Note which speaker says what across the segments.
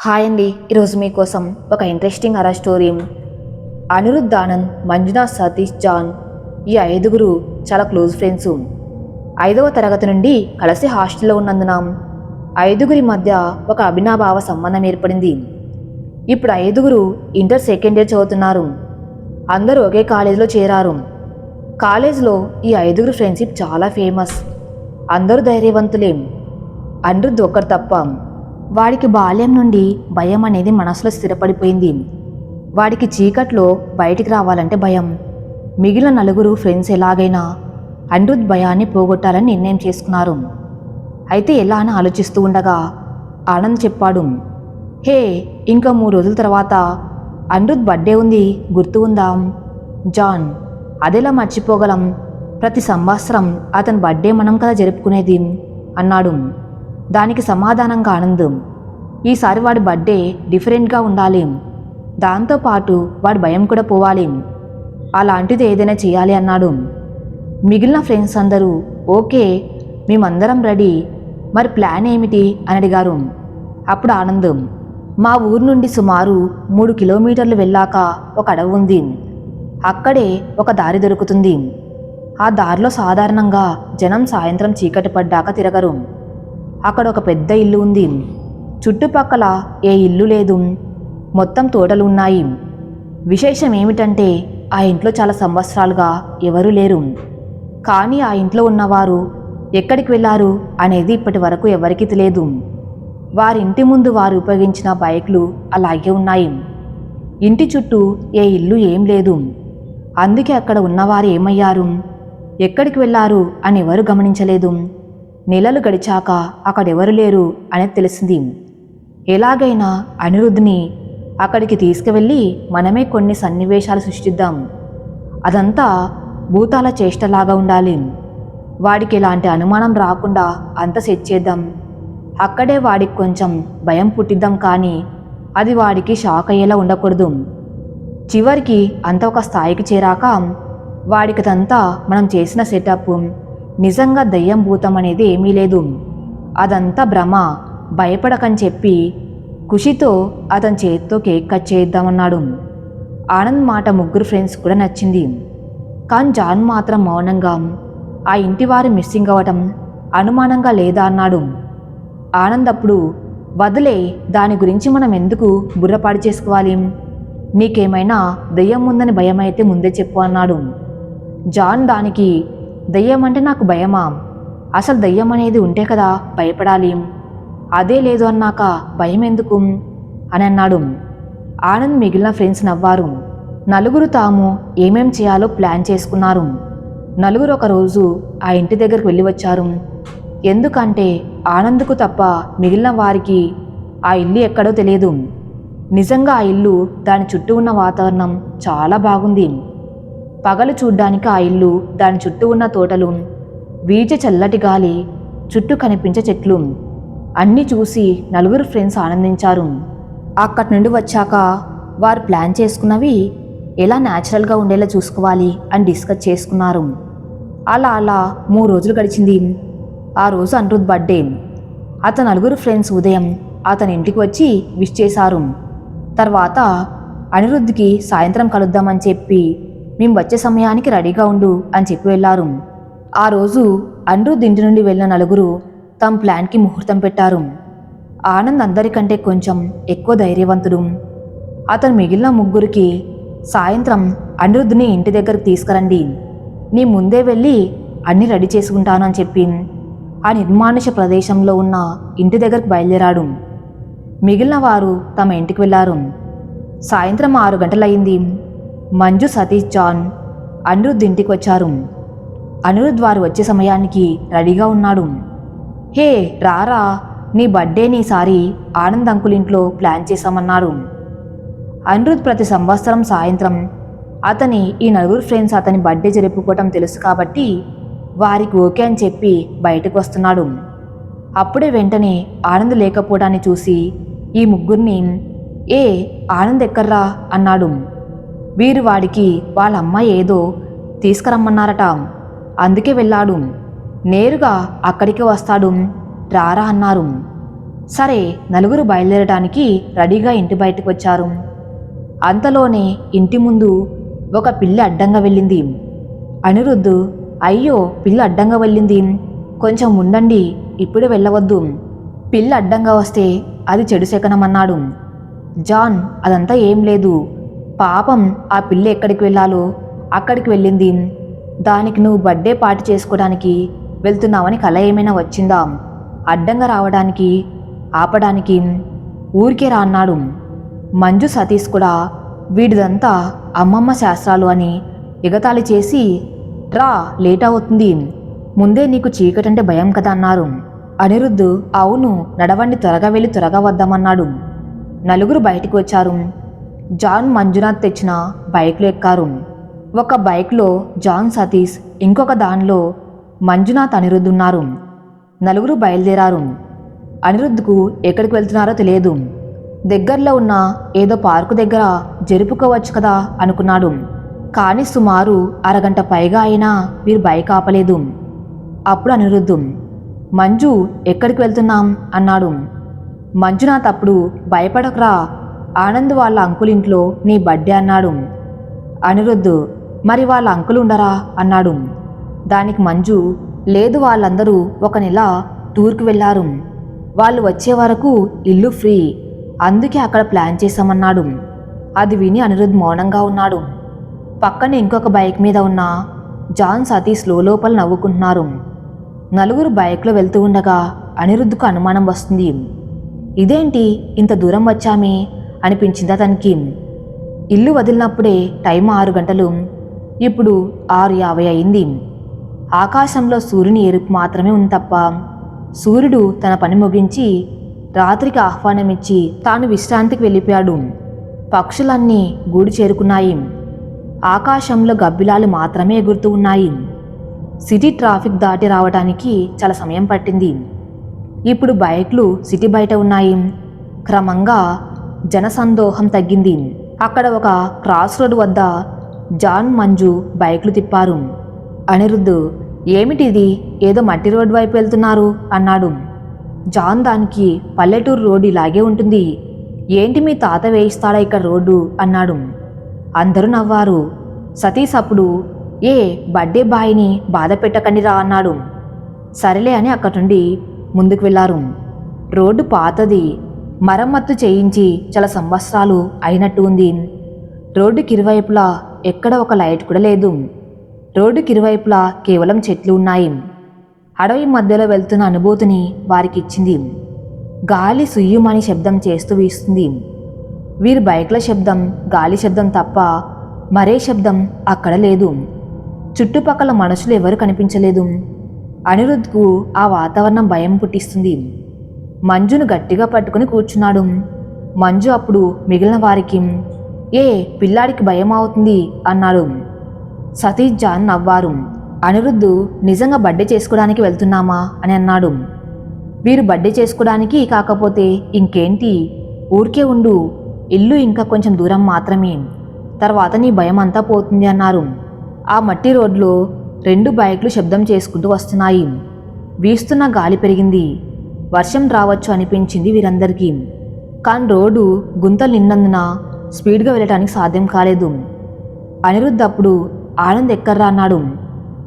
Speaker 1: Hi అండి, ఈరోజు మీకోసం ఒక interesting horror story. Aniruddh Anand, Manjunath, Satish, John ఈ ఐదుగురు చాలా క్లోజ్ ఫ్రెండ్స్. 5వ తరగతి నుండి కలిసి హాస్టల్లో ఉన్నందున ఐదుగురి మధ్య ఒక అభినాభావ సంబంధం ఏర్పడింది. ఇప్పుడు ఐదుగురు ఇంటర్ సెకండ్ ఇయర్ చదువుతున్నారు. అందరూ ఒకే కాలేజీలో చేరారు. కాలేజీలో ఈ ఐదుగురు ఫ్రెండ్షిప్ చాలా ఫేమస్. అందరూ ధైర్యవంతులే, అనిరుద్ధ్ ఒక్కరు తప్ప. వాడికి బాల్యం నుండి భయం అనేది మనసులో స్థిరపడిపోయింది. వాడికి చీకట్లో బయటికి రావాలంటే భయం. మిగిలిన నలుగురు ఫ్రెండ్స్ ఎలాగైనా అనిరుద్ధ్ భయాన్ని పోగొట్టాలని నిర్ణయం చేసుకున్నారు. అయితే ఎలా అని ఆలోచిస్తూ ఉండగా ఆనంద్ చెప్పాడు, హే, ఇంకా 3 రోజుల తర్వాత అనిరుద్ధ్ బర్త్డే ఉంది, గుర్తు ఉందా? జాన్, అదెలా మర్చిపోగలం, ప్రతి సంవత్సరం అతని బర్త్డే మనం కదా జరుపుకునేది అన్నాడు. దానికి సమాధానంగా ఆనంద్, ఈసారి వాడి బర్త్డే డిఫరెంట్గా ఉండాలి, దాంతోపాటు వాడి భయం కూడా పోవాలి, అలాంటిది ఏదైనా చేయాలి అన్నాడు. మిగిలిన ఫ్రెండ్స్ అందరూ ఓకే, మేమందరం రెడీ, మరి ప్లాన్ ఏమిటి అని అడిగారు. అప్పుడు ఆనంద్, మా ఊరు నుండి సుమారు 3 కిలోమీటర్లు వెళ్ళాక ఒక అడవి ఉంది, అక్కడే ఒక దారి దొరుకుతుంది. ఆ దారిలో సాధారణంగా జనం సాయంత్రం చీకటి పడ్డాక తిరగరు. అక్కడ ఒక పెద్ద ఇల్లు ఉంది. చుట్టుపక్కల ఏ ఇల్లు లేదు, మొత్తం తోటలు ఉన్నాయి. విశేషం ఏమిటంటే ఆ ఇంట్లో చాలా సంవత్సరాలుగా ఎవరూ లేరు. కానీ ఆ ఇంట్లో ఉన్నవారు ఎక్కడికి వెళ్ళారు అనేది ఇప్పటి వరకు ఎవరికీ తెలియదు. వారి ఇంటి ముందు వారు ఉపయోగించిన బైక్లు అలాగే ఉన్నాయి. ఇంటి చుట్టూ ఏ ఇల్లు ఏం లేదు. అందుకే అక్కడ ఉన్నవారు ఏమయ్యారు, ఎక్కడికి వెళ్ళారు అని ఎవరు గమనించలేదు. నెలలు గడిచాక అక్కడెవరు లేరు అనేది తెలిసింది. ఎలాగైనా అనిరుద్ధ్ని అక్కడికి తీసుకువెళ్ళి మనమే కొన్ని సన్నివేశాలు సృష్టిద్దాం. అదంతా భూతాల చేష్టలాగా ఉండాలి. వాడికి ఎలాంటి అనుమానం రాకుండా అంత సెట్ చేద్దాం. అక్కడే వాడికి కొంచెం భయం పుట్టిద్దాం, కానీ అది వాడికి షాక్ అయ్యేలా ఉండకూడదు. చివరికి అంత ఒక స్థాయికి చేరాక వాడికిదంతా మనం చేసిన సెటప్ నిజంగా దయ్యం భూతం అనేది ఏమీ లేదు, అదంతా భ్రమ, భయపడకని చెప్పి ఖుషితో అతని చేతితో కేక్ కట్ చేద్దామన్నాడు. ఆనంద్ మాట ముగ్గురు ఫ్రెండ్స్ కూడా నచ్చింది. కానీ జాన్ మాత్రం మౌనంగా, ఆ ఇంటి వారు మిస్సింగ్ అవ్వటం అనుమానంగా లేదా అన్నాడు. ఆనంద్ అప్పుడు, వదిలే, దాని గురించి మనం ఎందుకు బుర్రపాడు చేసుకోవాలి, నీకేమైనా దయ్యం ఉందని భయమైతే ముందే చెప్పు అన్నాడు. జాన్ దానికి, దయ్యం అంటే నాకు భయమా, అసలు దయ్యం అనేది ఉంటే కదా భయపడాలి, అదే లేదు అన్నాక భయం ఎందుకు అని అన్నాడు. ఆనంద్ మిగిలిన ఫ్రెండ్స్ నవ్వారు. నలుగురు తాము ఏమేం చేయాలో ప్లాన్ చేసుకున్నారు. నలుగురు ఒకరోజు ఆ ఇంటి దగ్గరకు వెళ్ళి వచ్చారు. ఎందుకంటే ఆనంద్కు తప్ప మిగిలిన వారికి ఆ ఇల్లు ఎక్కడో తెలియదు. నిజంగా ఆ ఇల్లు, దాని చుట్టూ ఉన్న వాతావరణం చాలా బాగుంది. పగలు చూడ్డానికి ఆ ఇల్లు, దాని చుట్టూ ఉన్న తోటలు, వీచే చల్లటి గాలి, చుట్టూ కనిపించే చెట్లు అన్నీ చూసి నలుగురు ఫ్రెండ్స్ ఆనందించారు. అక్కడి నుండి వచ్చాక వారు ప్లాన్ చేసుకున్నవి ఎలా న్యాచురల్గా ఉండేలా చూసుకోవాలి అని డిస్కస్ చేసుకున్నారు. అలా 3 రోజులు గడిచింది. ఆ రోజు అనిరుద్ధ్ బర్త్డే. అతని నలుగురు ఫ్రెండ్స్ ఉదయం అతని ఇంటికి వచ్చి విష్ చేశారు. తర్వాత అనిరుద్ధ్కి సాయంత్రం కలుద్దామని చెప్పి, మేము వచ్చే సమయానికి రెడీగా ఉండు అని చెప్పి వెళ్ళారు. ఆ రోజు అనిరుద్ధ్ ఇంటి నుండి వెళ్ళిన నలుగురు తమ ప్లాన్కి ముహూర్తం పెట్టారు. ఆనంద్ అందరికంటే కొంచెం ఎక్కువ ధైర్యవంతుడు. అతను మిగిలిన ముగ్గురికి, సాయంత్రం అనిరుద్ధ్ని ఇంటి దగ్గరకు తీసుకురండి, నీ ముందే వెళ్ళి అన్నీ రెడీ చేసుకుంటాను అని చెప్పి ఆ నిర్మానుష ప్రదేశంలో ఉన్న ఇంటి దగ్గరకు బయలుదేరాడు. మిగిలిన వారు తమ ఇంటికి వెళ్ళారు. సాయంత్రం 6 గంటలయ్యింది. మంజు, సతీష్, జాన్ అనిరుద్ధ్ ఇంటికి వచ్చారు. అనిరుద్ధ్ వారు వచ్చే సమయానికి రెడీగా ఉన్నాడు. హే, రారా, నీ బర్త్డేని ఈసారి ఆనంద్ అంకుల్ ఇంట్లో ప్లాన్ చేశామన్నారు. అనిరుద్ధ్ ప్రతి సంవత్సరం సాయంత్రం అతని ఈ నలుగురు ఫ్రెండ్స్ అతని బర్త్డే జరుపుకోవటం తెలుసు కాబట్టి వారికి ఓకే అని చెప్పి బయటకు వస్తున్నాడు. అప్పుడే వెంటనే ఆనంద్ లేకపోవడాన్ని చూసి ఈ ముగ్గురిని, ఏ ఆనంద్ ఎక్కర్రా అన్నాడు. వీరు వాడికి వాళ్ళ అమ్మాయి ఏదో తీసుకురమ్మన్నారట, అందుకే వెళ్ళాడు, నేరుగా అక్కడికి వస్తాడు, రారా అన్నారు. సరే, నలుగురు బయలుదేరటానికి రెడీగా ఇంటి బయటకు వచ్చారు. అంతలోనే ఇంటి ముందు ఒక పిల్లి అడ్డంగా వెళ్ళింది. అనిరుద్ధ్, అయ్యో పిల్లి అడ్డంగా వెళ్ళింది, కొంచెం ఉండండి, ఇప్పుడు వెళ్ళవద్దు, పిల్లి అడ్డంగా వస్తే అది చెడు శకనమన్నాడు. జాన్, అదంతా ఏం లేదు, పాపం ఆ పిల్లి ఎక్కడికి వెళ్ళాలో అక్కడికి వెళ్ళింది, దానికి నువ్వు బర్త్డే పార్టీ చేసుకోవడానికి వెళ్తున్నావని కల ఏమైనా వచ్చిందా, అడ్డంగా రావడానికి ఆపడానికి ఊరికే రా అన్నాడు. మంజు సతీష్ కూడా వీడిదంతా అమ్మమ్మ శాస్త్రాలు అని ఎగతాళి చేసి, రా లేట్ అవుతుంది, ముందే నీకు చీకటంటే భయం కదా అన్నారు. అనిరుద్ధ్, అవును నడవండి, త్వరగా వెళ్ళి త్వరగా వద్దామన్నాడు. నలుగురు బయటికి వచ్చారు. జాన్ మంజునాథ్ తెచ్చిన బైక్లో ఎక్కారు. ఒక బైక్లో జాన్ సతీష్, ఇంకొక దానిలో మంజునాథ్ అనిరుద్ధ్ ఉన్నారు. నలుగురు బయలుదేరారు. అనిరుద్ధ్కు ఎక్కడికి వెళ్తున్నారో తెలియదు. దగ్గరలో ఉన్న ఏదో పార్కు దగ్గర జరుపుకోవచ్చు కదా అనుకున్నాడు. కానీ సుమారు అరగంట పైగా అయినా వీరు బైక్ ఆపలేదు. అప్పుడు అనిరుద్ధ్, మంజు ఎక్కడికి వెళ్తున్నాం అన్నాడు. మంజునాథ్ అప్పుడు, భయపడకురా, ఆనంద్ వాళ్ళ అంకుల్ ఇంట్లో నీ బర్త్డే అన్నాడు. అనిరుద్ధ్, మరి వాళ్ళ అంకుల్ ఉండరా అన్నాడు. దానికి మంజు, లేదు, వాళ్ళందరూ ఒక నెల టూర్కి వెళ్ళారు, వాళ్ళు వచ్చే వరకు ఇల్లు ఫ్రీ, అందుకే అక్కడ ప్లాన్ చేశామన్నాడు. అది విని అనిరుద్ధ్ మౌనంగా ఉన్నాడు. పక్కన ఇంకొక బైక్ మీద ఉన్న జాన్ సతీష్ లోపల నవ్వుకుంటున్నారు. నలుగురు బైక్లో వెళ్తూ ఉండగా అనిరుద్ధ్కు అనుమానం వస్తుంది. ఇదేంటి ఇంత దూరం వచ్చామే అనిపించింది అతనికి. ఇల్లు వదిలినప్పుడే టైం 6 గంటలు, ఇప్పుడు 6:50 అయింది. ఆకాశంలో సూర్యుని ఎరుపు మాత్రమే ఉంది తప్ప సూర్యుడు తన పని ముగించి రాత్రికి ఆహ్వానమిచ్చి తాను విశ్రాంతికి వెళ్ళిపోయాడు. పక్షులన్నీ గూడు చేరుకున్నాయి. ఆకాశంలో గబ్బిలాలు మాత్రమే ఎగురుతూ ఉన్నాయి. సిటీ ట్రాఫిక్ దాటి రావడానికి చాలా సమయం పట్టింది. ఇప్పుడు బైక్లు సిటీ బయట ఉన్నాయి. క్రమంగా జనసందోహం తగ్గింది. అక్కడ ఒక క్రాస్ రోడ్ వద్ద జాన్ మంజు బైక్లు తిప్పారు. అనిరుద్ధ్, ఏమిటిది, ఏదో మట్టి రోడ్డు వైపు వెళ్తున్నారు అన్నాడు. జాన్, దానికి పల్లెటూరు రోడ్డు ఇలాగే ఉంటుంది, ఏంటి మీ తాత వేయిస్తాడా ఇక్కడ రోడ్డు అన్నాడు. అందరూ నవ్వారు. సతీష్ అప్పుడు, ఏ బర్త్డే బాయ్ని బాధ పెట్టకండిరా అన్నాడు. సరేలే అని అక్కడి నుండి ముందుకు వెళ్ళారు. రోడ్డు పాతది, మరమ్మత్తు చేయించి చాలా సంవత్సరాలు అయినట్టు ఉంది. రోడ్డుకి ఇరువైపులా ఎక్కడ ఒక లైట్ కూడా లేదు. రోడ్డుకి ఇరువైపులా కేవలం చెట్లు ఉన్నాయి. అడవి మధ్యలో వెళ్తున్న అనుభూతిని వారికి ఇచ్చింది. గాలి సుయ్యుమని శబ్దం చేస్తూ వీస్తుంది. వీరి బైక్ల శబ్దం గాలి శబ్దం తప్ప మరే శబ్దం అక్కడ లేదు. చుట్టుపక్కల మనుషులు ఎవరు కనిపించలేదు. అనిరుద్ధ్కు ఆ వాతావరణం భయం పుట్టిస్తుంది. మంజును గట్టిగా పట్టుకుని కూర్చున్నాడు. మంజు అప్పుడు మిగిలిన వారికి, ఏ పిల్లాడికి భయం అవుతుంది అన్నాడు. సతీష్, జాన్ నవ్వారు. అనిరుద్ధ్, నిజంగా బర్త్డే చేసుకోవడానికి వెళ్తున్నామా అని అన్నాడు. వీరు బర్త్డే చేసుకోవడానికి కాకపోతే ఇంకేంటి, ఊరికే ఉండు, ఇల్లు ఇంకా కొంచెం దూరం మాత్రమే, తర్వాత నీ భయం అంతా పోతుంది అన్నారు. ఆ మట్టి రోడ్లో 2 బైక్లు శబ్దం చేసుకుంటూ వస్తున్నాయి. వీస్తున్న గాలి పెరిగింది. వర్షం రావచ్చు అనిపించింది వీరందరికీ. కానీ రోడ్డు గుంతలు నిన్నందున స్పీడ్గా వెళ్ళటానికి సాధ్యం కాలేదు. అనిరుద్ధ్ అప్పుడు, ఆనంద్ ఎక్కర్రా అన్నాడు.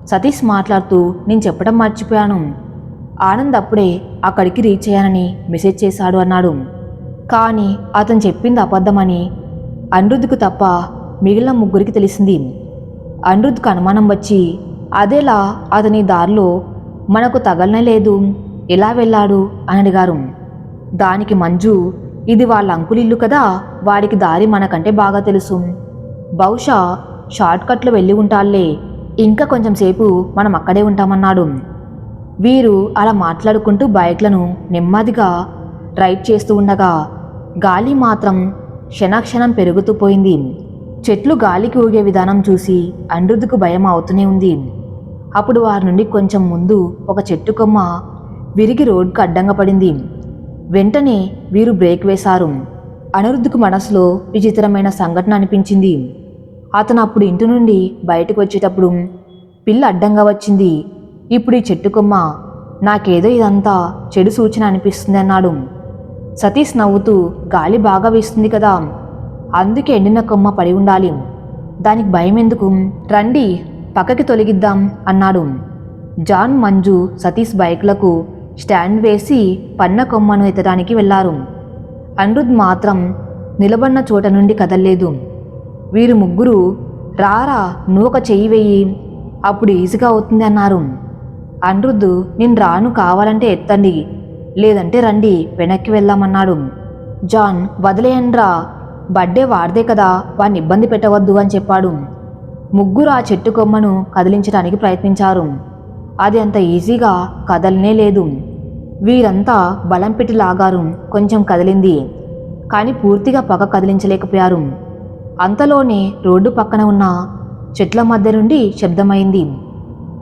Speaker 1: సతీష్ మాట్లాడుతూ, నేను చెప్పడం మర్చిపోయాను, ఆనంద్ అప్పుడే అక్కడికి రీచ్ అయ్యానని మెసేజ్ చేశాడు అన్నాడు. కానీ అతను చెప్పింది అబద్ధమని అనిరుద్ధ్కు తప్ప మిగిలిన ముగ్గురికి తెలిసింది. అనిరుద్ధ్కు అనుమానం వచ్చి, అదేలా అతని దారిలో మనకు తగలనే లేదు, ఎలా వెళ్ళాడు అని అడిగారు. దానికి మంజు, ఇది వాళ్ళ అంకుల్ ఇల్లు కదా, వాడికి దారి మనకంటే బాగా తెలుసు, బహుశా షార్ట్కట్లో వెళ్ళి ఉంటాళ్లే, ఇంకా కొంచెం సేపు మనం అక్కడే ఉంటామన్నాడు. వీరు అలా మాట్లాడుకుంటూ బైక్లను నెమ్మదిగా రైడ్ చేస్తూ ఉండగా గాలి మాత్రం క్షణక్షణం పెరుగుతూ పోయింది. చెట్లు గాలికి ఊగే విధానం చూసి అనిరుద్ధ్కు భయం అవుతూనే ఉంది. అప్పుడు వారి నుండి కొంచెం ముందు ఒక చెట్టు కొమ్మ విరిగి రోడ్డుకు అడ్డంగా పడింది. వెంటనే వీరు బ్రేక్ వేశారు. అనిరుద్ధ్కు మనసులో విచిత్రమైన సంఘటన అనిపించింది. అతను అప్పుడు ఇంటి నుండి బయటకు వచ్చేటప్పుడు పిల్ల అడ్డంగా వచ్చింది. ఇప్పుడు ఈ చెట్టు కొమ్మ, నాకేదో ఇదంతా చెడు సూచన అనిపిస్తుంది అన్నాడు. సతీష్ నవ్వుతూ, గాలి బాగా వీస్తుంది కదా, అందుకే ఎండిన కొమ్మ పడి ఉండాలి, దానికి భయం ఎందుకు, రండి పక్కకి తొలగిద్దాం అన్నాడు. జాన్, మంజు సతీష్ బైక్లకు స్టాండ్ వేసి పన్న కొమ్మను ఎత్తడానికి వెళ్లారు. అనిరుద్ మాత్రం నిలబడిన చోట నుండి కదల్లేదు. వీరు ముగ్గురు, రారా నువ్వు ఒక చెయ్యి వెయ్యి, అప్పుడు ఈజీగా అవుతుంది అన్నారు. అనిరుద్, నేను రాను, కావాలంటే ఎత్తండి, లేదంటే రండి వెనక్కి వెళ్దామన్నాడు. జాన్, వదిలేయండ్రా, బర్త్డే వాడిదే కదా, వాడిని ఇబ్బంది పెట్టవద్దు అని చెప్పాడు. ముగ్గురు ఆ చెట్టు కొమ్మను కదిలించడానికి ప్రయత్నించారు. అది అంత ఈజీగా కదలనే లేదు. వీరంతా బలం పెట్టి లాగారు. కొంచెం కదిలింది, కానీ పూర్తిగా పక్క కదిలించలేకపోయారు. అంతలోనే రోడ్డు పక్కన ఉన్న చెట్ల మధ్య నుండి శబ్దమైంది.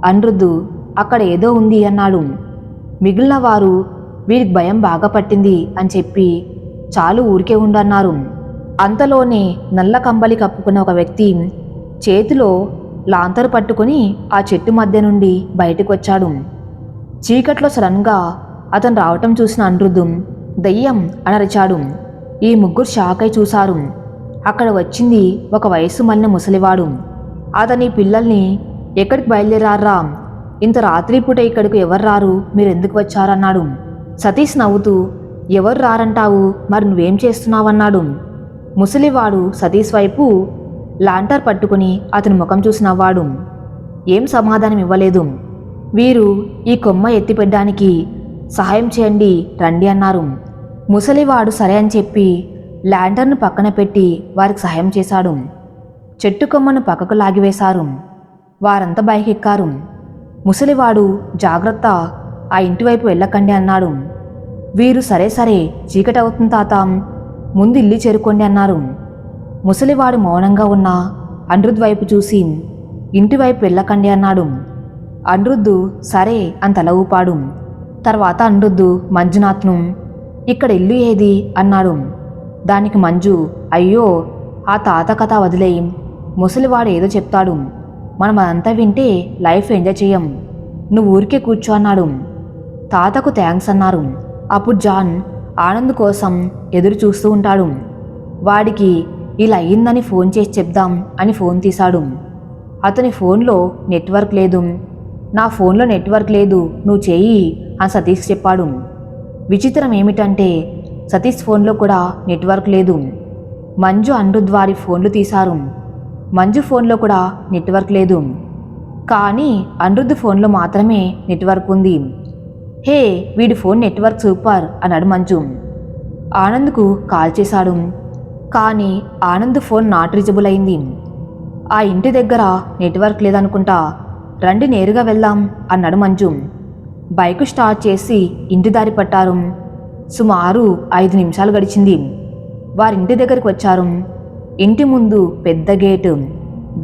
Speaker 1: అనిరుద్, అక్కడ ఏదో ఉంది అన్నాడు. మిగిలిన వారు, వీరికి భయం బాగా పట్టింది అని చెప్పి చాలు ఊరికే ఉండన్నారు. అంతలోనే నల్ల కంబలి కప్పుకున్న ఒక వ్యక్తి చేతిలో లాంతరు పట్టుకుని ఆ చెట్టు మధ్య నుండి బయటకు వచ్చాడు. చీకట్లో సడన్గా అతను రావటం చూసిన అనిరుద్, దయ్యం అనరిచాడు. ఈ ముగ్గురు షాక్ అయి చూశారు. అక్కడ వచ్చింది ఒక వయస్సు మళ్ళిన ముసలివాడు. అతని పిల్లల్ని, ఎక్కడికి బయలుదేరారా, ఇంత రాత్రిపూట ఇక్కడికి ఎవరు రారు, మీరెందుకు వచ్చారన్నాడు. సతీష్ నవ్వుతూ, ఎవరు రారంటావు, మరి నువ్వేం చేస్తున్నావన్నాడు. ముసలివాడు సతీష్ వైపు లాంటర్ పట్టుకుని అతని ముఖం చూసి నవ్వాడు. ఏం సమాధానం ఇవ్వలేదు. వీరు ఈ కొమ్మ ఎత్తిపెట్టడానికి సహాయం చేయండి రండి అన్నారు. ముసలివాడు సరే అని చెప్పి ల్యాంటర్ను పక్కన పెట్టి వారికి సహాయం చేశాడు. చెట్టు కొమ్మను పక్కకు లాగివేశారు. వారంతా బైక్ ఎక్కారు. ముసలివాడు, జాగ్రత్త, ఆ ఇంటి వైపు వెళ్ళకండి అన్నాడు. వీరు సరే సరే, చీకటి అవుతుంది తాత, ముందు ఇల్లు చేరుకోండి అన్నారు. ముసలివాడు మౌనంగా ఉన్న అనిరుద్ వైపు చూసి, ఇంటి వైపు వెళ్ళకండి అన్నాడు. అనిరుద్ సరే అని తల ఊపాడు. తర్వాత అనిరుద్ మంజునాథ్ను, ఇక్కడ ఇల్లు ఏది అన్నాడు. దానికి మంజు, అయ్యో ఆ తాత కథ వదిలేయి, ముసలివాడు ఏదో చెప్తాడు, మనం అదంతా వింటే లైఫ్ ఎంజాయ్ చేయం, నువ్వు ఊరికే కూర్చో అన్నాడు. తాతకు థ్యాంక్స్ అన్నారు. అప్పుడు జాన్ ఆనంద్ కోసం ఎదురు చూస్తూ ఉంటాడు. వాడికి ఇలా అయ్యిందని ఫోన్ చేసి చెప్దాం అని ఫోన్ తీశాడు. అతని ఫోన్లో నెట్వర్క్ లేదు. నా ఫోన్లో నెట్వర్క్ లేదు, నువ్వు చెయ్యి అని సతీష్ చెప్పాడు. విచిత్రం ఏమిటంటే సతీష్ ఫోన్లో కూడా నెట్వర్క్ లేదు. మంజు, అనిరుద్ వారి ఫోన్లు తీశారు. మంజు ఫోన్లో కూడా నెట్వర్క్ లేదు, కానీ అనిరుద్ ఫోన్లో మాత్రమే నెట్వర్క్ ఉంది. హే, వీడి ఫోన్ నెట్వర్క్ సూపర్ అన్నాడు మంజు. ఆనంద్కు కాల్ చేశాడు, కానీ ఆనంద్ ఫోన్ నాట్ రీచబుల్ అయింది. ఆ ఇంటి దగ్గర నెట్వర్క్ లేదనుకుంటా, రండి నేరుగా వెళ్దాం అన్నాడు మంజు. బైకు స్టార్ట్ చేసి ఇంటి దారి పట్టారు. సుమారు 5 నిమిషాలు గడిచింది. వారింటి దగ్గరికి వచ్చారు. ఇంటి ముందు పెద్ద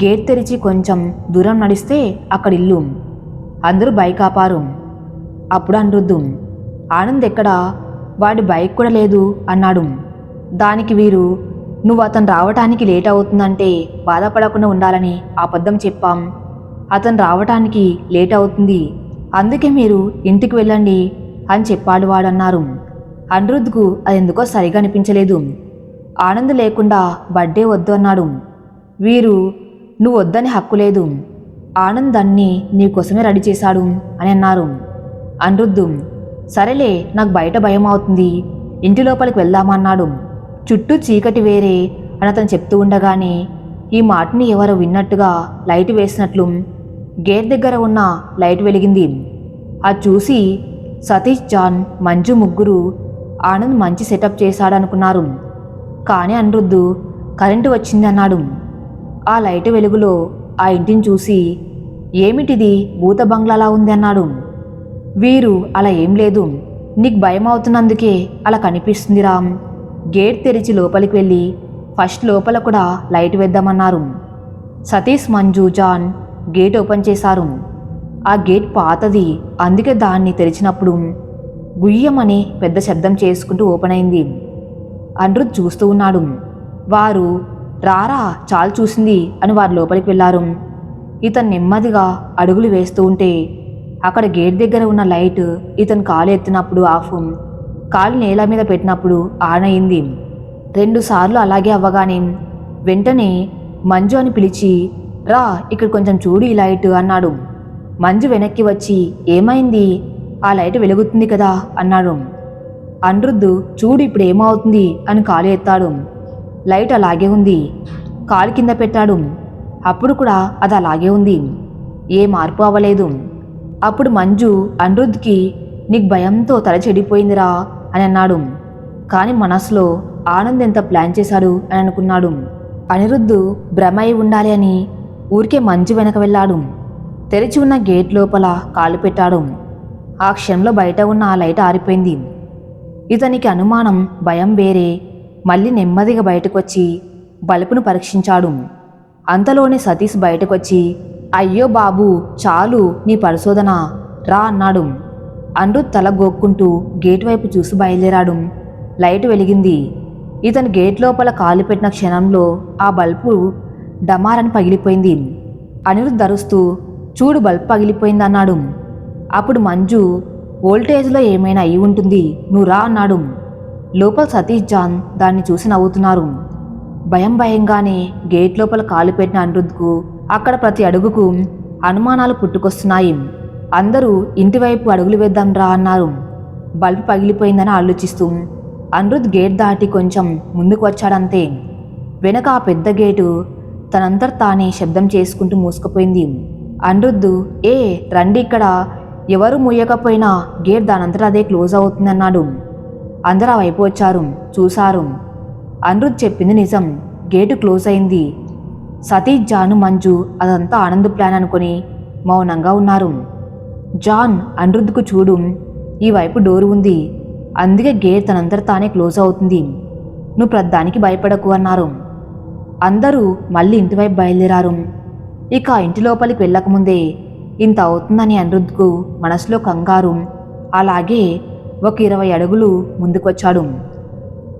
Speaker 1: గేట్ తెరిచి కొంచెం దూరం నడిస్తే అక్కడ ఇల్లు. అందరూ బైక్ ఆపారు. అప్పుడు అనిరుద్, ఆనంద్ ఎక్కడా, వాడి బైక్ కూడా లేదు అన్నాడు. దానికి వీరు, నువ్వు అతను రావటానికి లేట్ అవుతుందంటే బాధపడకుండా ఉండాలని అబద్ధం చెప్పాం, అతను రావటానికి లేట్ అవుతుంది, అందుకే మీరు ఇంటికి వెళ్ళండి అని చెప్పాడు వాడన్నారు. అనిరుద్కు అదెందుకో సరిగా అనిపించలేదు. ఆనంద్ లేకుండా బర్త్డే వద్దు అన్నాడు. వీరు, నువ్వు వద్దని హక్కు లేదు, ఆనంద్ అన్నీ నీకోసమే రెడీ చేశాడు అని అన్నారు. అనిరుద్, సరేలే, నాకు బయట భయం అవుతుంది, ఇంటి లోపలికి వెళ్దామన్నాడు. చుట్టూ చీకటి వేరే అని అతను చెప్తూ ఉండగానే ఈ మాటని ఎవరో విన్నట్టుగా లైట్ వేసినట్లు గేట్ దగ్గర ఉన్న లైట్ వెలిగింది. అది చూసి సతీష్, జాన్, మంజు ముగ్గురు ఆనంద్ మంచి సెటప్ చేశాడనుకున్నారు. కానీ అనిరుద్ కరెంటు వచ్చింది అన్నాడు. ఆ లైట్ వెలుగులో ఆ ఇంటిని చూసి, ఏమిటిది, భూత బంగ్లాలా ఉంది అన్నాడు. వీరు, అలా ఏం లేదు, నీకు భయం అవుతున్నందుకే అలా కనిపిస్తుంది రామ్, గేట్ తెరిచి లోపలికి వెళ్ళి ఫస్ట్ లోపల కూడా లైట్ వేద్దామన్నారు. Satish, Manju, John gate open చేశారు. ఆ గేట్ పాతది, అందుకే దాన్ని తెరిచినప్పుడు గుయ్యమని పెద్ద శబ్దం చేసుకుంటూ ఓపెన్ అయింది. అనిరుద్ చూస్తూ ఉన్నాడు. వారు, రారా చాలు చూసింది అని వారు లోపలికి వెళ్ళారు. ఇతను నెమ్మదిగా అడుగులు వేస్తూ ఉంటే అక్కడ గేట్ దగ్గర ఉన్న లైట్ ఇతను కాలు ఎత్తినప్పుడు ఆఫ్, కాలు నేల మీద పెట్టినప్పుడు ఆన్ అయింది. 2 సార్లు అలాగే అవ్వగానే వెంటనే మంజు అని పిలిచి, రా ఇక్కడ కొంచెం చూడు ఈ లైట్ అన్నాడు. మంజు వెనక్కి వచ్చి, ఏమైంది, ఆ లైట్ వెలుగుతుంది కదా అన్నాడు. అనిరుద్ధ్, చూడు ఇప్పుడు ఏమవుతుంది అని కాలు ఎత్తాడు. లైట్ అలాగే ఉంది. కాలు కింద పెట్టాడు. అప్పుడు కూడా అది అలాగే ఉంది. ఏ మార్పు అవ్వలేదు. అప్పుడు మంజు అనిరుద్ధ్కి, నీకు భయంతో తల చెడిపోయిందిరా అని అన్నాడు. కానీ మనసులో ఆనంద్ ఎంత ప్లాన్ చేశాడు అని అనుకున్నాడు. అనిరుద్ధ్ భ్రమ అయి ఉండాలి అని ఊరికే మంజు వెనక వెళ్ళాడు. తెరిచి ఉన్న గేట్ లోపల కాలు పెట్టాడు. ఆ క్షణంలో బయట ఉన్న ఆ లైట్ ఆరిపోయింది. ఇతనికి అనుమానం, భయం వేరే. మళ్ళీ నెమ్మదిగా బయటకొచ్చి బల్బును పరీక్షించాడు. అంతలోనే సతీష్ బయటకొచ్చి, అయ్యో బాబు చాలు నీ పరిశోధన, రా అన్నాడు. అనిరుద్ధ్ తల గోక్కుంటూ గేట్ వైపు చూసి బయలుదేరాడు. లైట్ వెలిగింది. ఇతను గేట్ లోపల కాలు పెట్టిన క్షణంలో ఆ బల్బు డమారని పగిలిపోయింది. అనిరుద్ధ్ అరుస్తూ, చూడు బల్బ్ పగిలిపోయింది అన్నాడు. అప్పుడు మంజు, వోల్టేజ్లో ఏమైనా అయి ఉంటుంది, నువ్వు రా అన్నాడు. లోపల సతీష్ జాన్ దాన్ని చూసి నవ్వుతున్నారు. భయంగానే గేట్ లోపల కాలు పెట్టిన అనిరుద్ధ్కు అక్కడ ప్రతి అడుగుకు అనుమానాలు పుట్టుకొస్తున్నాయి. అందరూ ఇంటివైపు అడుగులు వేద్దాం రా అన్నారు. బల్బు పగిలిపోయిందని ఆలోచిస్తూ అనిరుద్ధ్ గేట్ దాటి కొంచెం ముందుకు వచ్చాడంతే. వెనక ఆ పెద్ద గేటు తనంతట తానే శబ్దం చేసుకుంటూ మూసుకుపోయింది. అనిరుద్ధ్, ఏ రండి, ఇక్కడ ఎవరు మూయకపోయినా గేట్ దానంతటా అదే క్లోజ్ అవుతుందన్నాడు. అందరూ ఆ వైపు వచ్చారు, చూశారు. అనిరుద్ధ్ చెప్పింది నిజం. గేటు క్లోజ్ అయింది. సతీష్, జాను, మంజు అదంతా ఆనంద్ ప్లాన్ అనుకుని మౌనంగా ఉన్నారు. జాన్, అనిరుద్ధ్కు చూడు, ఈ వైపు డోరు ఉంది, అందుకే గేట్ తనంతట తానే క్లోజ్ అవుతుంది, నువ్వు ప్రద్దానికి భయపడకు అన్నారు. అందరూ మళ్ళీ ఇంటివైపు బయలుదేరారు. ఇక ఇంటి లోపలికి వెళ్ళకముందే ఇంత అవుతుందని అనిరుద్ధ్కు మనసులో కంగారు. అలాగే ఒక 20 అడుగులు ముందుకొచ్చాడు.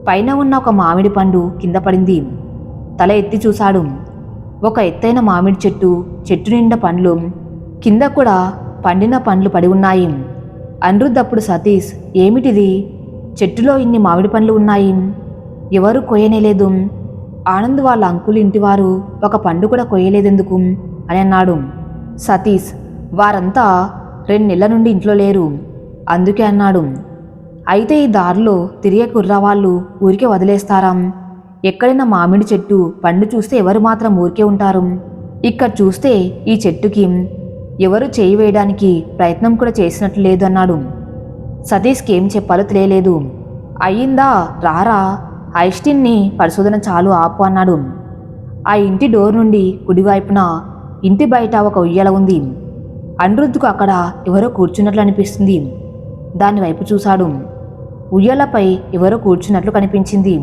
Speaker 1: పైన ఉన్న ఒక మామిడి పండు కింద పడింది. తల ఎత్తి చూశాడు. ఒక ఎత్తైన మామిడి చెట్టు నిండా పండ్లు, కింద కూడా పండిన పండ్లు పడి ఉన్నాయి. అనిరుద్ధ్ అప్పుడు, సతీష్, ఏమిటిది, చెట్టులో ఇన్ని మామిడి పండ్లు ఉన్నాయి, ఎవరు కొయ్యనేలేదు, ఆనంద్ వాళ్ళ అంకుల్ ఇంటివారు ఒక పండు కూడా కొయ్యలేదెందుకు అని అన్నాడు. సతీష్, వారంతా 2 నెలల నుండి ఇంట్లో లేరు, అందుకే అన్నాడు. అయితే ఈ దారిలో తిరిగే కుర్రవాళ్ళు ఊరికే వదిలేస్తారా, ఎక్కడైనా మామిడి చెట్టు పండు చూస్తే ఎవరు మాత్రం ఊరికే ఉంటారు, ఇక్కడ చూస్తే ఈ చెట్టుకి ఎవరు చేయి వేయడానికి ప్రయత్నం కూడా చేసినట్లు లేదు అన్నాడు. సతీష్కి ఏం చెప్పాలో తెలియలేదు. అయ్యిందా, రారా, ఐస్టిన్ని పరిశోధన చాలు, ఆపు అన్నాడు. ఆ ఇంటి డోర్ నుండి కుడివైపున ఇంటి బయట ఒక ఉయ్యాల ఉంది. అనిరుద్ధ్కు అక్కడ ఎవరో కూర్చున్నట్లు అనిపిస్తుంది. దాని వైపు చూశాడు. ఉయ్యాలపై ఎవరో కూర్చున్నట్లు కనిపించింది.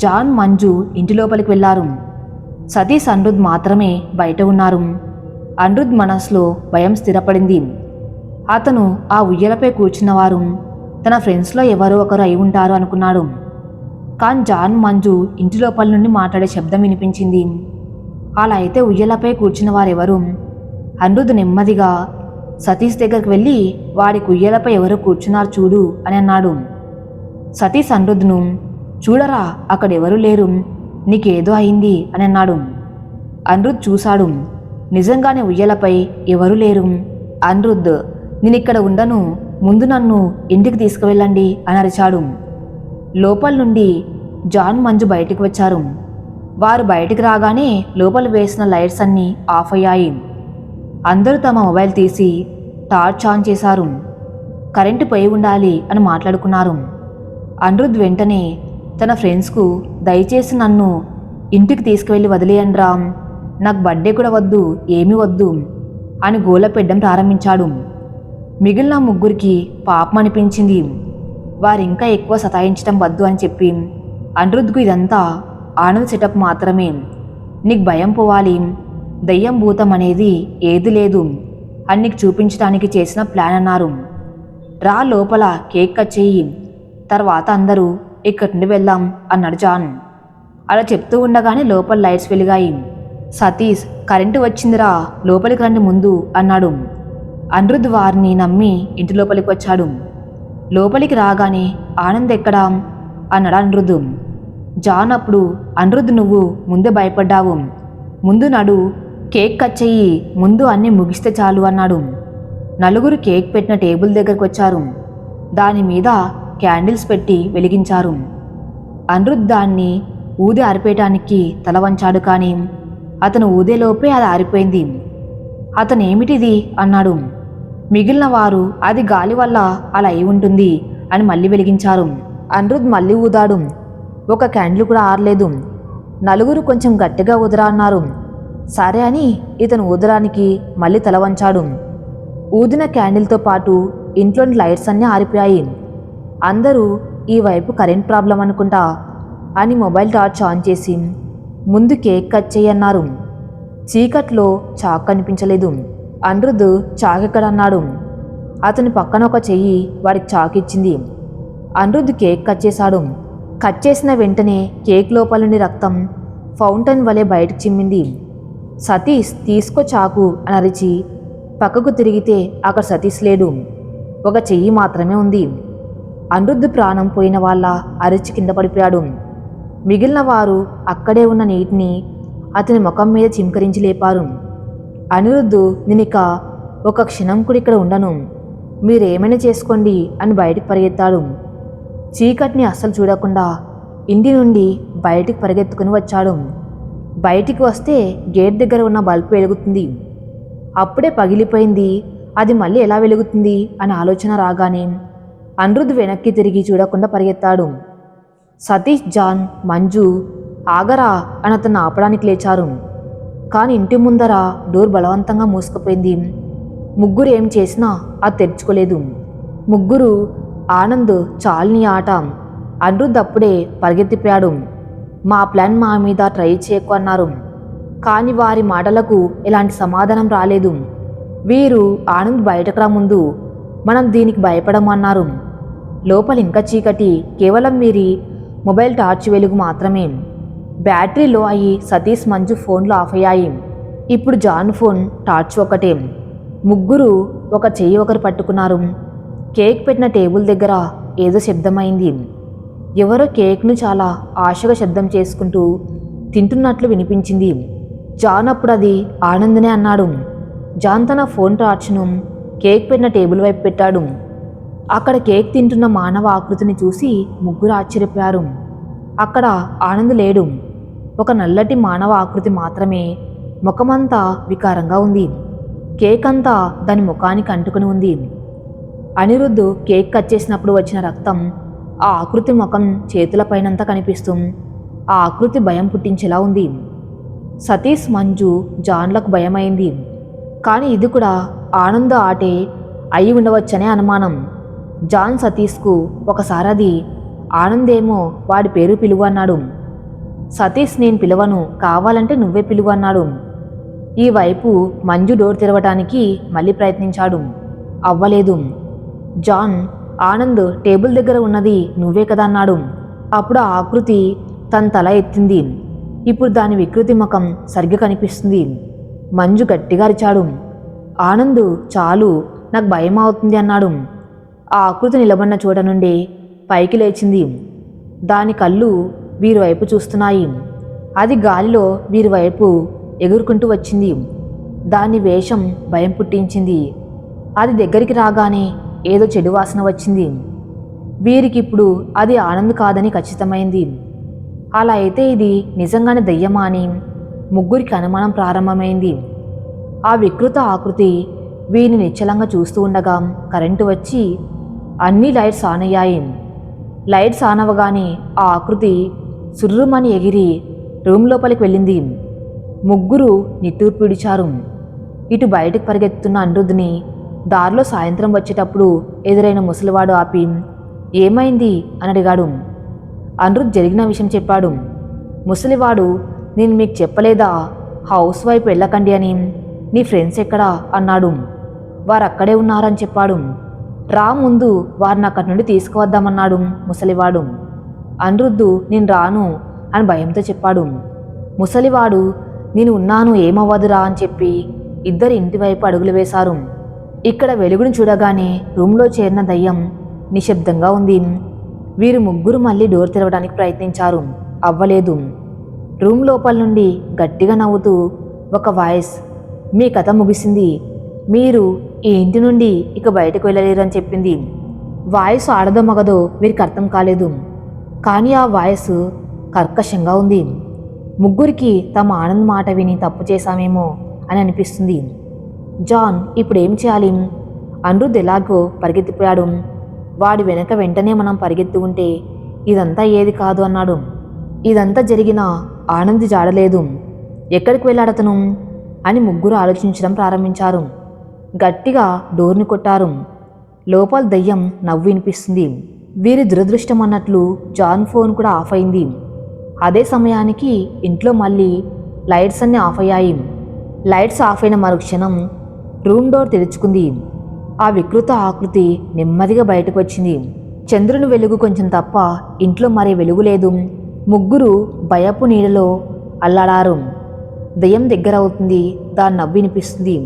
Speaker 1: జాన్, మంజు ఇంటి లోపలికి వెళ్లారు. సతీష్, అనిరుద్ధ్ మాత్రమే బయట ఉన్నారు. అనిరుద్ధ్ మనసులో భయం స్థిరపడింది. అతను ఆ ఉయ్యాలపై కూర్చున్నవారు తన ఫ్రెండ్స్లో ఎవరో ఒకరు అయి ఉంటారు అనుకున్నాడు. కానీ జాన్, మంజు ఇంటి లోపల నుండి మాట్లాడే శబ్దం వినిపించింది. అలా అయితే ఉయ్యాలపై కూర్చున్న వారెవరు? అనిరుద్ధ్ నెమ్మదిగా సతీష్ దగ్గరికి వెళ్ళి, వాడికి ఉయ్యాలపై ఎవరో కూర్చున్నారు చూడు అని అన్నాడు. సతీష్ అనిరుద్ధ్ను, చూడరా, అక్కడెవరూ లేరు, నీకేదో అయింది అని అన్నాడు. అనిరుద్ధ్ చూశాడు. నిజంగానే ఉయ్యాలపై ఎవరూ లేరు. అనిరుద్ధ్, నేనిక్కడ ఉండను, ముందు నన్ను ఇంటికి తీసుకువెళ్ళండి అని అరిచాడు. లోపల నుండి జాన్, మంజు బయటికి వచ్చారు. వారు బయటికి రాగానే లోపల వేసిన లైట్స్ అన్నీ ఆఫ్ అయ్యాయి. అందరూ తమ మొబైల్ తీసి టార్చ్ ఆన్ చేశారు. కరెంటు పోయి ఉండాలి అని మాట్లాడుకున్నారు. అనిరుద్ధ్ వెంటనే తన ఫ్రెండ్స్కు, దయచేసి నన్ను ఇంటికి తీసుకువెళ్ళి వదిలేయండిరా, నాకు బర్త్డే కూడా వద్దు, ఏమీ వద్దు అని గోల పెట్టడం ప్రారంభించాడు. మిగిలిన ముగ్గురికి పాపం అనిపించింది. వారింకా ఎక్కువ సతాయించడం వద్దు అని చెప్పి, అనిరుద్ధ్కు ఇదంతా ఆనంద్ సెటప్ మాత్రమే, నీకు భయం పోవాలి, దయ్యం భూతం అనేది ఏది లేదు అని నీకు చూపించడానికి చేసిన ప్లాన్ అన్నారు. రా లోపల కేక్ కట్ చెయ్యి, తర్వాత అందరూ ఇక్కడి నుండి వెళ్దాం అన్నాడు జాన్. అలా చెప్తూ ఉండగానే లోపల లైట్స్ వెలిగాయి. సతీష్, కరెంటు వచ్చిందిరా, లోపలికి రండి ముందు అన్నాడు. అనిరుద్ధ్ వారిని నమ్మి ఇంటి లోపలికి వచ్చాడు. లోపలికి రాగానే ఆనంద్ ఎక్కడా అన్నాడు అనిరుద్ధు. జాన్ అప్పుడు, అనిరుద్ధ్ నువ్వు ముందే భయపడ్డావు, ముందు నడు, కేక్ కట్ చెయ్యి, ముందు అన్నీ ముగిస్తే చాలు అన్నాడు. నలుగురు కేక్ పెట్టిన టేబుల్ దగ్గరకు వచ్చారు. దాని మీద క్యాండిల్స్ పెట్టి వెలిగించారు. అనిరుద్ధ్ దాన్ని ఊది ఆరిపేయటానికి తల వంచాడు. కానీ అతను ఊదేలోపే అది ఆరిపోయింది. అతనేమిటిది అన్నాడు. మిగిలిన వారు అది గాలి వల్ల అలా అయి ఉంటుంది అని మళ్ళీ వెలిగించారు. అనిరుద్ధ్ మళ్ళీ ఊదాడు. ఒక క్యాండిల్ కూడా ఆరలేదు. నలుగురు కొంచెం గట్టిగా ఊదరా అన్నారు. సరే అని ఇతను ఊదడానికి మళ్ళీ తల వంచాడు. ఊదిన క్యాండిల్తో పాటు ఇంట్లోని లైట్స్ అన్నీ ఆరిపోయాయి. అందరూ ఈ వైపు కరెంట్ ప్రాబ్లం అనుకుంటా అని మొబైల్ టార్చ్ ఆన్ చేసి ముందు కేక్ కట్ చేయన్నారు. చీకట్లో చాక్ కనిపించలేదు. అనిరుద్ధ్ చాక్ ఎక్కడన్నాడు. అతని పక్కన ఒక చెయ్యి వాడికి చాక్ ఇచ్చింది. అనిరుద్ధ్ కేక్ కట్ చేశాడు. కట్ చేసిన వెంటనే కేక్ లోపల నుండి రక్తం ఫౌంటైన్ వలె బయటకు చిమ్మింది. సతీష్ తీసుకో చాకు అని అరిచి పక్కకు తిరిగితే అక్కడ సతీష్ లేడు. ఒక చెయ్యి మాత్రమే ఉంది. అనిరుద్ధ్ ప్రాణం పోయిన వాళ్ళ అరిచి కింద పడిపోయాడు. మిగిలిన వారు అక్కడే ఉన్న నీటిని అతని ముఖం మీద చిమ్కరించి లేపారు. అనిరుద్ధ్ నేనిక ఒక క్షణం కూడా ఇక్కడ ఉండను, మీరేమైనా చేసుకోండి అని బయటికి పరిగెత్తాడు. చీకటిని అస్సలు చూడకుండా ఇంటి నుండి బయటికి పరిగెత్తుకుని వచ్చాడు. బయటికి వస్తే గేట్ దగ్గర ఉన్న బల్బు వెలుగుతుంది. అప్పుడే పగిలిపోయింది, అది మళ్ళీ ఎలా వెలుగుతుంది అని ఆలోచన రాగానే అనిరుద్ధ్ వెనక్కి తిరిగి చూడకుండా పరిగెత్తాడు. సతీష్, జాన్, మంజు ఆగరా అని అతను ఆపడానికి లేచారు. కానీ ఇంటి ముందర డోర్ బలవంతంగా మూసుకుపోయింది. ముగ్గురు ఏం చేసినా అది తెరుచుకోలేదు. ముగ్గురు ఆనంద్, చాలిని ఆట. అనిరుద్ధ్ అప్పుడే పరిగెత్తిపోయాడు. మా ప్లాన్ మా మీద ట్రై చేయకు అన్నారు. కానీ వారి మాటలకు ఎలాంటి సమాధానం రాలేదు. వీరు ఆనంద్ బయటకు రా ముందు, మనం దీనికి భయపడమన్నారు. లోపల ఇంకా చీకటి, కేవలం వీరి మొబైల్ టార్చ్ వెలుగు మాత్రమే. బ్యాటరీ లో అయ్యి సతీష్, మంజు ఫోన్లు ఆఫ్ అయ్యాయి. ఇప్పుడు జాన్ ఫోన్ టార్చ్ ఒకటే. ముగ్గురు ఒక చెయ్యి ఒకరు పట్టుకున్నారు. కేక్ పెట్టిన టేబుల్ దగ్గర ఏదో శబ్దమైంది. ఎవరో కేక్ను చాలా ఆశగా శబ్దం చేసుకుంటూ తింటున్నట్లు వినిపించింది. జాన్ అప్పుడు అది ఆనందనే అన్నాడు. జాన్ తన ఫోన్ టార్చ్ను కేక్ పెట్టిన టేబుల్ వైపు పెట్టాడు. అక్కడ కేక్ తింటున్న మానవ ఆకృతిని చూసి ముగ్గురు ఆశ్చర్యపోయారు. అక్కడ ఆనంద్ లేడు. ఒక నల్లటి మానవ ఆకృతి మాత్రమే. ముఖమంతా వికారంగా ఉంది. కేక్ అంతా దాని ముఖానికి అంటుకుని ఉంది. అనిరుద్ధ్ కేక్ కట్ చేసినప్పుడు వచ్చిన రక్తం ఆ ఆకృతి ముఖం చేతులపైనంతా కనిపిస్తూ ఆ ఆకృతి భయం పుట్టించేలా ఉంది. సతీష్, మంజు, జాన్లకు భయమైంది. కానీ ఇది కూడా ఆనంద్ ఆటే అయి ఉండవచ్చనే అనుమానం. జాన్ సతీష్కు ఒకసారి అది ఆనందేమో వాడి పేరు పిలువు అన్నాడు. సతీష్ నేను పిలవను, కావాలంటే నువ్వే పిలువు అన్నాడు. ఈ వైపు మంజు డోర్ తెరవటానికి మళ్ళీ ప్రయత్నించాడు. అవ్వలేదు. జాన్, ఆనంద్ టేబుల్ దగ్గర ఉన్నది నువ్వే కదా అన్నాడు. అప్పుడు ఆ ఆకృతి తన తల ఎత్తింది. ఇప్పుడు దాని వికృతి ముఖం సరిగ్గా కనిపిస్తుంది. మంజు గట్టిగా అరిచాడు. ఆనంద్ చాలు, నాకు భయం అవుతుంది అన్నాడు. ఆ ఆకృతి నిలబడిన చోట నుండి పైకి లేచింది. దాని కళ్ళు వీరి వైపు చూస్తున్నాయి. అది గాలిలో వీరి వైపు ఎగురుకుంటూ వచ్చింది. దాని వేషం భయం పుట్టించింది. అది దగ్గరికి రాగానే ఏదో చెడు వాసన వచ్చింది. వీరికిప్పుడు అది ఆనంద్ కాదని ఖచ్చితమైంది. అలా అయితే ఇది నిజంగానే దయ్యమా అని ముగ్గురికి అనుమానం ప్రారంభమైంది. ఆ వికృత ఆకృతి వీరిని నిశ్చలంగా చూస్తూ ఉండగా కరెంటు వచ్చి అన్ని లైట్స్ ఆన్ అయ్యాయి. లైట్స్ ఆన్ అవ్వగానే ఆ ఆకృతి సుర్రుమని ఎగిరి రూమ్ లోపలికి వెళ్ళింది. ముగ్గురు నిట్టూర్పు పిడిచారు. ఇటు బయటకు పరిగెత్తున్న అనిరుద్ధ్ని దారిలో సాయంత్రం వచ్చేటప్పుడు ఎదురైన ముసలివాడు ఆపి ఏమైంది అని అడిగాడు. అనిరుద్ధ్ జరిగిన విషయం చెప్పాడు. ముసలివాడు, నేను మీకు చెప్పలేదా హౌస్ వైపు వెళ్ళకండి అని, నీ ఫ్రెండ్స్ ఎక్కడా అన్నాడు. వారు అక్కడే ఉన్నారని చెప్పాడు. రా ముందు వారిని అక్కడి నుండి తీసుకువద్దామన్నాడు ముసలివాడు. అనిరుద్ధ్ నేను రాను అని భయంతో చెప్పాడు. ముసలివాడు, నేను ఉన్నాను ఏమవ్వదురా అని చెప్పి ఇద్దరు ఇంటివైపు అడుగులు వేశారు. ఇక్కడ వెలుగును చూడగానే రూమ్లో చేరిన దయ్యం నిశ్శబ్దంగా ఉంది. వీరు ముగ్గురు మళ్ళీ డోర్ తెరవడానికి ప్రయత్నించారు. అవ్వలేదు. రూమ్ లోపల నుండి గట్టిగా నవ్వుతూ ఒక వాయిస్, మీ కథ ముగిసింది, మీరు ఈ ఇంటి నుండి ఇక బయటకు వెళ్ళలేరు అని చెప్పింది. వాయిస్ ఆడదో మగదో వీరికి అర్థం కాలేదు. కానీ ఆ వాయిస్ కర్కశంగా ఉంది. ముగ్గురికి తమ ఆనంద్ మాట విని తప్పు చేశామేమో అని అనిపిస్తుంది. జాన్ ఇప్పుడు ఏం చేయాలి? అనిరుద్ధ్ ఎలాగో పరిగెత్తిపోయాడు. వాడి వెనక వెంటనే మనం పరిగెత్తి ఉంటే ఇదంతా ఏది కాదు అన్నాడు. ఇదంతా జరిగిన ఆనంద్ జాడలేదు. ఎక్కడికి వెళ్ళాడతను అని ముగ్గురు ఆలోచించడం ప్రారంభించారు. గట్టిగా డోర్ని కొట్టారు. లోపల దయ్యం నవ్వు వినిపిస్తుంది. వీరి దురదృష్టం అన్నట్లు జాన్ ఫోన్ కూడా ఆఫ్ అయింది. అదే సమయానికి ఇంట్లో మళ్ళీ లైట్స్ అన్నీ ఆఫ్ అయ్యాయి. లైట్స్ ఆఫ్ అయిన మరుక్షణం రూమ్ డోర్ తెరుచుకుంది. ఆ వికృత ఆకృతి నెమ్మదిగా బయటకు వచ్చింది. చంద్రుని వెలుగు కొంచెం తప్ప ఇంట్లో మరే వెలుగు లేదు. ముగ్గురు భయపు నీడలో అల్లాడారు. దయ్యం దగ్గర అవుతుంది. దాని నవ్వు వినిపిస్తుంది.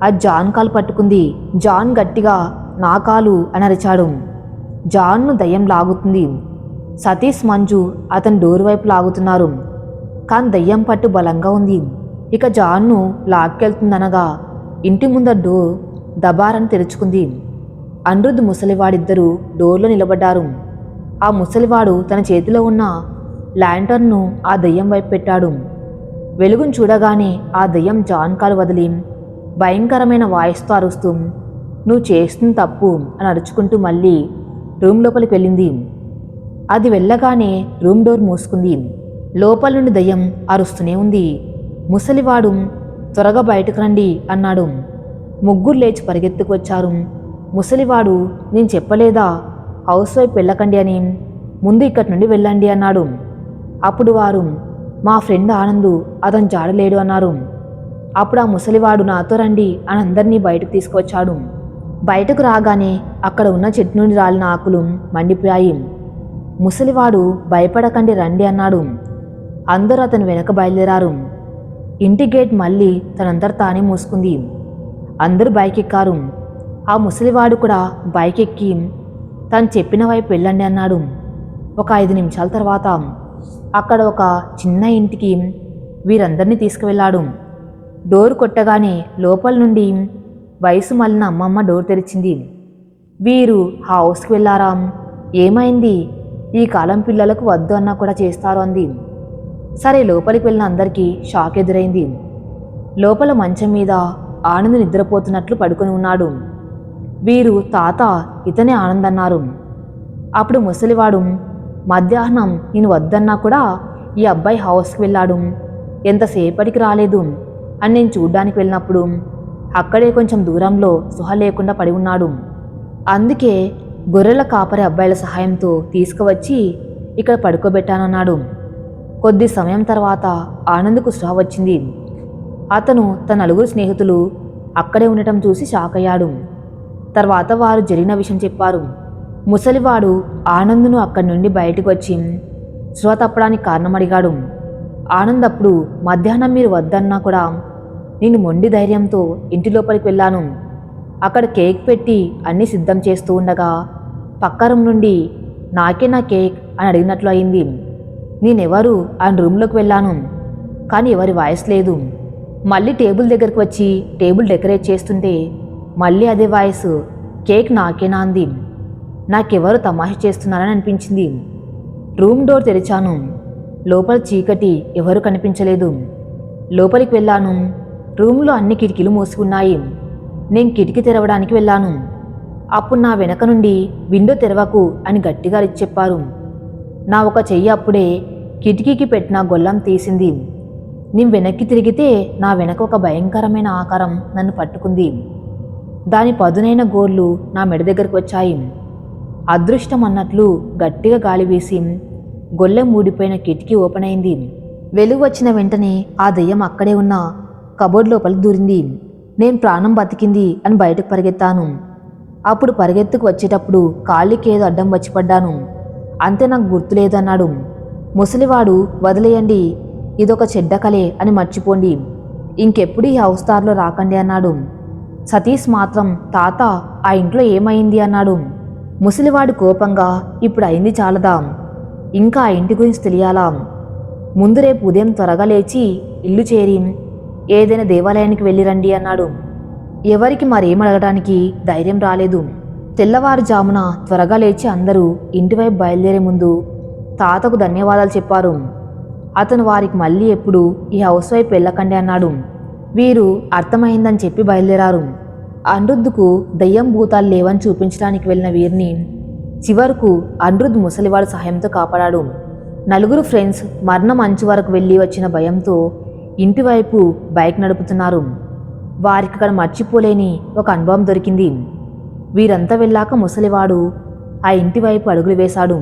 Speaker 1: ఆ జాన్ కాలు పట్టుకుంది. జాన్ గట్టిగా నా కాలు అని అరిచాడు. జాన్ను దయ్యం లాగుతుంది. సతీష్, మంజు అతని డోర్ వైపు లాగుతున్నారు. కానీ దయ్యం పట్టు బలంగా ఉంది. ఇక జాన్ను లాక్కెళ్తుందనగా ఇంటి ముందర డోర్ దబారని తెరుచుకుంది. అనిరుద్ధ్, ముసలివాడిద్దరూ డోర్లో నిలబడ్డారు. ఆ ముసలివాడు తన చేతిలో ఉన్న ల్యాంటర్ను ఆ దయ్యం వైపు పెట్టాడు. వెలుగును చూడగానే ఆ దయ్యం జాన్ కాలు వదిలి భయంకరమైన వాయిస్తో అరుస్తూ నువ్వు చేస్తుంది తప్పు అని అరుచుకుంటూ మళ్ళీ రూమ్ లోపలికి వెళ్ళింది. అది వెళ్ళగానే రూమ్ డోర్ మూసుకుంది. లోపల నుండి దయ్యం అరుస్తూనే ఉంది. ముసలివాడు త్వరగా బయటకు రండి అన్నాడు. ముగ్గురు లేచి పరిగెత్తుకు వచ్చారు. ముసలివాడు నేను చెప్పలేదా హౌస్ వైపు వెళ్ళకండి అని, ముందు ఇక్కడి నుండి వెళ్ళండి అన్నాడు. అప్పుడు వారు మా ఫ్రెండ్ ఆనందు అతను జాడలేడు అన్నారు. అప్పుడు ఆ ముసలివాడు నాతో రండి అని అందరినీ బయటకు తీసుకొచ్చాడు. బయటకు రాగానే అక్కడ ఉన్న చెట్టు నుండి రాలిన ఆకులు మండిపోయాయి. ముసలివాడు భయపడకండి రండి అన్నాడు. అందరూ అతని వెనక బయలుదేరారు. ఇంటి గేట్ మళ్ళీ తనంతట తానే మూసుకుంది. అందరూ బైక్ ఎక్కారు. ఆ ముసలివాడు కూడా బైక్ ఎక్కి తను చెప్పిన వైపు వెళ్ళండి అన్నాడు. ఒక 5 నిమిషాల తర్వాత అక్కడ ఒక చిన్న ఇంటికి వీరందరినీ తీసుకువెళ్ళాడు. డోర్ కొట్టగానే లోపల నుండి వయసు మళ్ళిన అమ్మమ్మ డోర్ తెరిచింది. వీరు ఆ హౌస్కి వెళ్ళారా? ఏమైంది? ఈ కాలం పిల్లలకు వద్దు అన్నా కూడా చేస్తారు అంది. సరే లోపలికి వెళ్ళిన అందరికీ షాక్ ఎదురైంది. లోపల మంచం మీద ఆనంద్ నిద్రపోతున్నట్లు పడుకొని ఉన్నాడు. వీరు తాత ఇతనే ఆనంద్ అన్నారు. అప్పుడు ముసలివాడు మధ్యాహ్నం నేను వద్దన్నా కూడా ఈ అబ్బాయి హౌస్కి వెళ్ళాడు, ఎంతసేపటికి రాలేదు అని నేను చూడ్డానికి వెళ్ళినప్పుడు అక్కడే కొంచెం దూరంలో సుహ లేకుండా పడి ఉన్నాడు. అందుకే గొర్రెల కాపరి అబ్బాయిల సహాయంతో తీసుకువచ్చి ఇక్కడ పడుకోబెట్టానన్నాడు. కొద్ది సమయం తర్వాత ఆనంద్కు స్పృహ వచ్చింది. అతను తన 9 స్నేహితులు అక్కడే ఉండటం చూసి షాక్ అయ్యాడు. తర్వాత వారు జరిగిన విషయం చెప్పారు. ముసలివాడు ఆనంద్ను అక్కడి నుండి బయటకు వచ్చి స్పృహ తప్పడానికి కారణం అడిగాడు. ఆనంద్ అప్పుడు మధ్యాహ్నం మీరు వద్దన్నా కూడా నేను మొండి ధైర్యంతో ఇంటి లోపలికి వెళ్ళాను. అక్కడ కేక్ పెట్టి అన్నీ సిద్ధం చేస్తూ ఉండగా పక్క రూమ్ నుండి నాకే నా కేక్ అని అడిగినట్లు అయింది. నేనెవరు ఆయన రూమ్లోకి వెళ్ళాను, కానీ ఎవరి వాయిస్ లేదు. మళ్ళీ టేబుల్ దగ్గరికి వచ్చి టేబుల్ డెకరేట్ చేస్తుంటే మళ్ళీ అదే వాయిస్ కేక్ నాకేనా అంది. నాకెవరు తమాషా చేస్తున్నారని అనిపించింది. రూమ్ డోర్ తెరిచాను. లోపల చీకటి, ఎవరు కనిపించలేదు. లోపలికి వెళ్ళాను. రూమ్లో అన్ని కిటికీలు మూసుకున్నాయి. నేను కిటికీ తెరవడానికి వెళ్ళాను. అప్పుడు నా వెనక నుండి విండో తెరవకు అని గట్టిగా చెప్పారు. నా ఒక చెయ్యి అప్పుడే కిటికీకి పెట్టిన గొల్లం తీసింది. నేను వెనక్కి తిరిగితే నా వెనక ఒక భయంకరమైన ఆకారం నన్ను పట్టుకుంది. దాని పదునైన గోర్లు నా మెడ దగ్గరకు వచ్చాయి. అదృష్టం అన్నట్లు గట్టిగా గాలి వీసి గొల్లెం ఊడిపోయిన కిటికీ ఓపెన్ అయింది. వెలుగు వచ్చిన వెంటనే ఆ దెయ్యం అక్కడే ఉన్న కబోర్డ్ లోపలికి దూరింది. నేను ప్రాణం బతికింది అని బయటకు పరిగెత్తాను. అప్పుడు పరిగెత్తుకు వచ్చేటప్పుడు కాళ్ళకి ఏదో అడ్డం వచ్చి పడ్డాను. అంతే, నాకు గుర్తులేదు అన్నాడు. ముసలివాడు వదిలేయండి, ఇదొక చెడ్డ కలే అని మర్చిపోండి, ఇంకెప్పుడు ఈ హౌస్తార్లో రాకండి అన్నాడు. సతీష్ మాత్రం తాత ఆ ఇంట్లో ఏమైంది అన్నాడు. ముసలివాడు కోపంగా, ఇప్పుడు అయింది చాలదా, ఇంకా ఆ ఇంటి గురించి తెలియాలా? ముందు రేపు ఉదయం త్వరగా లేచి ఇల్లు చేరి ఏదైనా దేవాలయానికి వెళ్ళిరండి అన్నాడు. ఎవరికి మరేం అడగడానికి ధైర్యం రాలేదు. తెల్లవారుజామున త్వరగా లేచి అందరూ ఇంటివైపు బయలుదేరే ముందు తాతకు ధన్యవాదాలు చెప్పారు. అతను వారికి మళ్ళీ ఎప్పుడు ఈ హౌస్ వైపు వెళ్ళకండి అన్నాడు. వీరు అర్థమైందని చెప్పి బయలుదేరారు. అనిరుద్దుకు దయ్యం భూతాలు లేవని చూపించడానికి వెళ్ళిన వీరిని చివరకు అనిరుద్ ముసలివాడు సహాయంతో కాపాడాడు. నలుగురు ఫ్రెండ్స్ మరణం అంచు వరకు వెళ్ళి వచ్చిన భయంతో ఇంటివైపు బైక్ నడుపుతున్నారు. వారికి అక్కడ మర్చిపోలేని ఒక అనుభవం దొరికింది. వీరంతా వెళ్ళాక ముసలివాడు ఆ ఇంటి వైపు అడుగులు వేశాడు.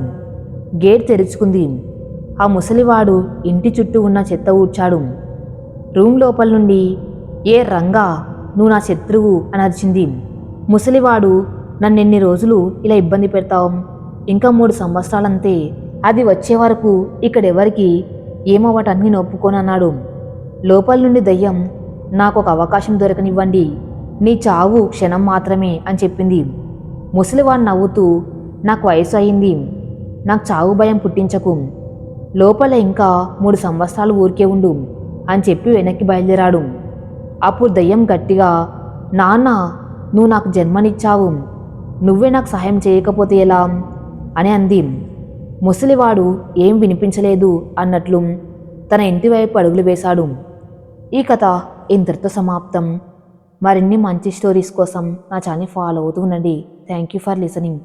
Speaker 1: గేట్ తెరుచుకుంది. ఆ ముసలివాడు ఇంటి చుట్టూ ఉన్న చెత్త ఊడ్చాడు. రూమ్ లోపల నుండి, ఏ రంగా, నువ్వు నా శత్రువు అని అరిచింది. ముసలివాడు, నన్నెన్ని రోజులు ఇలా ఇబ్బంది పెడతావు, ఇంకా 3 సంవత్సరాలంతే, అది వచ్చే వరకు ఇక్కడెవరికి ఏమవ్వటాన్ని నొప్పుకోనన్నాడు. లోపల నుండి దయ్యం, నాకు ఒక అవకాశం దొరకనివ్వండి, నీ చావు క్షణం మాత్రమే అని చెప్పింది. ముసలివాడు నవ్వుతూ, నాకు వయసు అయింది, నాకు చావు భయం పుట్టించకు, లోపల ఇంకా 3 సంవత్సరాలు ఊరికే ఉండు అని చెప్పి వెనక్కి బయలుదేరాడు. అప్పుడు దయ్యం గట్టిగా, నాన్న, నువ్వు నాకు జన్మనిచ్చావు, నువ్వే నాకు సహాయం చేయకపోతే ఎలా అని అంది. ముసలివాడు ఏం వినిపించలేదు అన్నట్లు తన ఇంటి వైపు అడుగులు వేశాడు. ఈ కథ ఇంతటితో సమాప్తం. మరిన్ని మంచి స్టోరీస్ కోసం నా ఛానల్ ఫాలో అవుతూ ఉండండి. Thank you for listening.